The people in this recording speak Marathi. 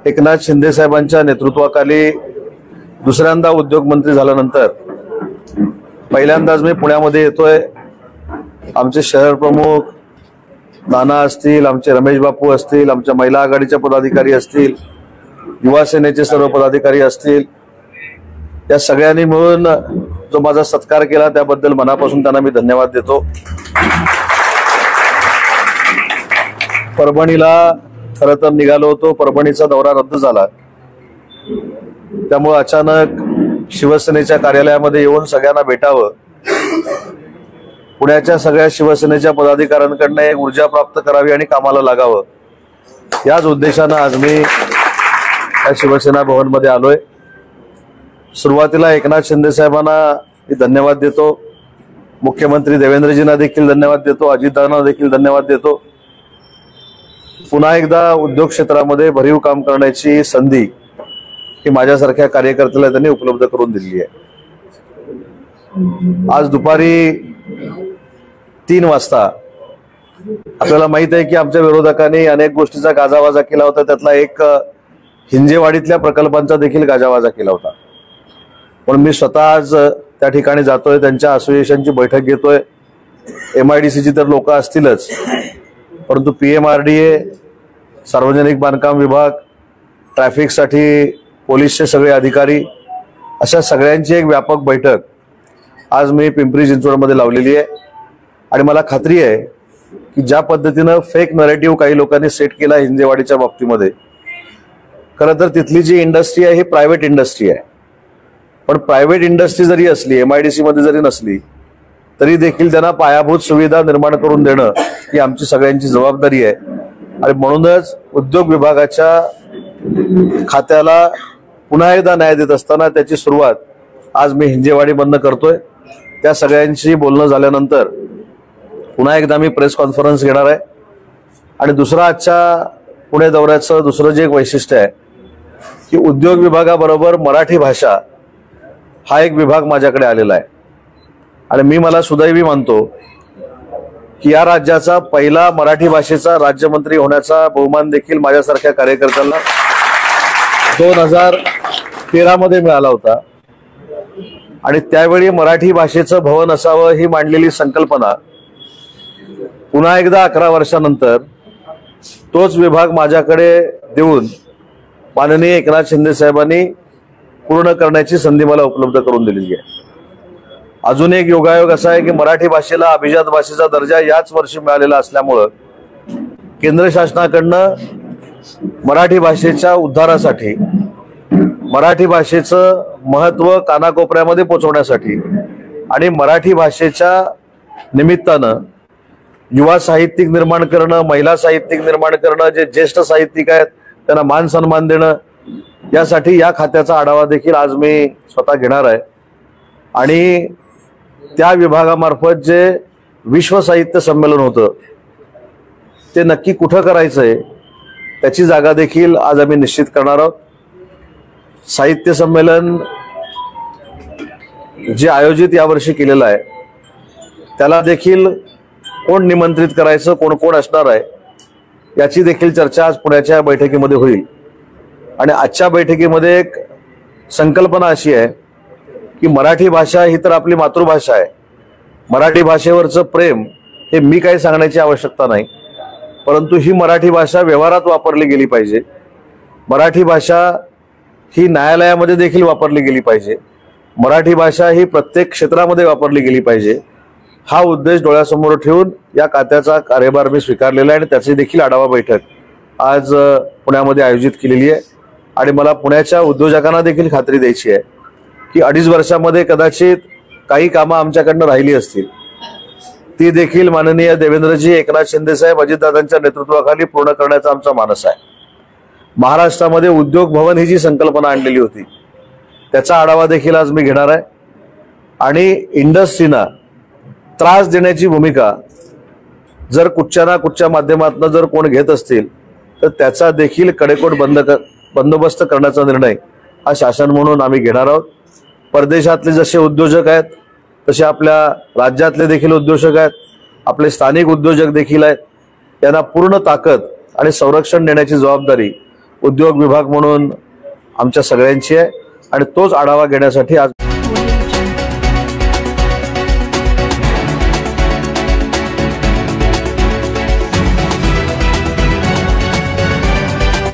एकनाथ शिंदे साहेबांच्या नेतृत्वाखाली दुसऱ्यांदा उद्योग मंत्री झाल्यानंतर पहिल्यांदाच मी पुण्यामध्ये येतोय। आमचे शहर प्रमुख नाना असतील, आमचे रमेश बापू असतील, आमच्या महिला आघाडीचे पदाधिकारी असतील, युवा सेनेचे सर्व पदाधिकारी असतील, या सगळ्यांनी मिळून जो माझा सत्कार केला त्याबद्दल मनापासून त्यांना मी धन्यवाद देतो। परभणीला खरं तर निघालो होतो, परभणीचा दौरा रद्द झाला, त्यामुळे अचानक शिवसेनेच्या कार्यालयामध्ये येऊन सगळ्यांना भेटावं, पुण्याच्या सगळ्या शिवसेनेच्या पदाधिकाऱ्यांकडून एक ऊर्जा प्राप्त करावी आणि कामाला लागावं, याच उद्देशानं आज मी या शिवसेना भवन मध्ये आलोय। सुरुवातीला एकनाथ शिंदे साहेबांना मी धन्यवाद देतो, मुख्यमंत्री देवेंद्रजींना देखील धन्यवाद देतो, अजितदादांना देखील धन्यवाद देतो। पुन्हा एकदा उद्योग क्षेत्रामध्ये भरीव काम करण्याची संधी ही माझ्यासारख्या कार्यकर्त्याला त्यांनी उपलब्ध करून दिली आहे। आज दुपारी 3 वाजता आपल्याला माहित आहे की आमच्या विरोधकांनी अनेक गोष्टीचा गाजावाजा केला होता, त्यातला एक हिंजेवाडीतल्या प्रकल्पांचा देखील गाजावाजा केला होता। पण मी स्वतः आज त्या ठिकाणी जातोय, त्यांच्या असोसिएशनची बैठक घेतोय। MIDCची तर लोक असतीलच, परंतु PMRDA, सार्वजनिक बांधकाम विभाग, ट्रॅफिकसाठी पोलीसचे सगळे अधिकारी, अशा सगळ्यांची एक व्यापक बैठक आज मी पिंपरी चिंचवडमध्ये लावलेली आहे। आणि मला खात्री आहे की ज्या पद्धतीनं फेक नरेटिव्ह काही लोकांनी सेट केला हिंजेवाडीच्या बाबतीमध्ये, खरं तर तिथली जी इंडस्ट्री आहे ही प्रायव्हेट इंडस्ट्री आहे, पण प्रायव्हेट इंडस्ट्री जरी असली, MIDC मध्ये जरी नसली तरी देखील त्यांना पायाभूत सुविधा निर्माण करून देणं ही आमची सगळ्यांची जबाबदारी आहे। आणि म्हणूनच उद्योग विभागाच्या खात्याला पुन्हा एकदा न्याय देत असताना त्याची सुरुवात आज मी हिंजेवाडी बंद करतोय। त्या सगळ्यांशी बोलणं झाल्यानंतर पुन्हा एकदा मी प्रेस कॉन्फरन्स घेणार आहे। आणि दुसरा आजच्या पुणे दौऱ्याचं दुसरं जे एक वैशिष्ट्य आहे की उद्योग विभागाबरोबर मराठी भाषा हा एक विभाग माझ्याकडे आलेला आहे। आणि मी मला सुदैवी मानतो की या राज्याचा पहिला मराठी भाषेचा राज्यमंत्री होण्याचा बहुमान देखील माझ्यासारख्या कार्यकर्त्यांना 2013 मध्ये मिळाला होता। आणि त्यावेळी मराठी भाषेचं भवन असावं ही मांडलेली संकल्पना पुन्हा एकदा 11 वर्षानंतर तोच विभाग माझ्याकडे देऊन माननीय एकनाथ शिंदे साहेबांनी पूर्ण करण्याची संधी मला उपलब्ध करून दिलेली आहे। अजून एक योगायोग असा आहे की मराठी भाषेला अभिजात भाषेचा दर्जा याच वर्षी मिळालेला असल्यामुळं केंद्र शासनाकडनं मराठी भाषेच्या उद्धारासाठी, मराठी भाषेचं महत्त्व कानाकोपऱ्यामध्ये पोहोचवण्यासाठी आणि मराठी भाषेच्या निमित्तानं युवा साहित्यिक निर्माण करणं, महिला साहित्यिक निर्माण करणं, जे ज्येष्ठ साहित्यिक आहेत त्यांना मान सन्मान देणं, यासाठी या खात्याचा आढावा देखील आज मी स्वतः घेणार आहे। आणि त्या विभागामार्फत जे विश्व साहित्य संमेलन होतं ते नक्की कुठं करायचंय त्याची जागा देखील आज आम्ही निश्चित करणार आहोत। साहित्य संमेलन जे आयोजित यावर्षी केलेलं आहे त्याला देखील कोण निमंत्रित करायचं, कोण कोण असणार आहे याची देखील चर्चा आज पुण्याच्या बैठकीमध्ये होईल। आणि आजच्या बैठकीमध्ये एक संकल्पना अशी आहे की मराठी भाषा ही तर आपली मातृभाषा आहे, मराठी भाषेवरचं प्रेम हे मी काही सांगण्याची आवश्यकता नाही, परंतु ही मराठी भाषा व्यवहारात वापरली गेली पाहिजे, मराठी भाषा ही न्यायालयामध्ये देखील वापरली गेली पाहिजे, मराठी भाषा ही प्रत्येक क्षेत्रामध्ये वापरली गेली पाहिजे, हा उद्देश डोळ्यासमोर ठेवून या खात्याचा कार्यभार मी स्वीकारलेला आहे। आणि त्याची देखील आढावा बैठक आज पुण्यामध्ये आयोजित केलेली आहे। आणि मला पुण्याच्या उद्योजकांना देखील खात्री द्यायची आहे की 2.5 वर्षामध्ये कदाचित काही कामं आमच्याकडनं राहिली असतील, ती देखील माननीय देवेंद्रजी, एकनाथ शिंदे साहेब, अजितदादांच्या नेतृत्वाखाली पूर्ण करण्याचा आमचा मानस आहे। महाराष्ट्रामध्ये उद्योग भवन ही जी संकल्पना आणलेली होती त्याचा आढावा देखील आज मी घेणार आहे। आणि इंडस्ट्रीना त्रास देण्याची भूमिका जर कुठच्या ना कुठच्या माध्यमातून जर कोण घेत असतील तर त्याचा देखील कडेकोट बंदोबस्त करण्याचा निर्णय हा शासन म्हणून आम्ही घेणार आहोत. परदेशातले जसे उद्योजक आहेत तसे आपल्या राज्यातले देखील उद्योजक आहेत, आपले स्थानिक उद्योजक देखील आहेत. यांना पूर्ण ताकद आणि संरक्षण देण्याची जबाबदारी उद्योग विभाग म्हणून आमच्या सगळ्यांची आहे आणि तोच आढावा घेण्यासाठी आज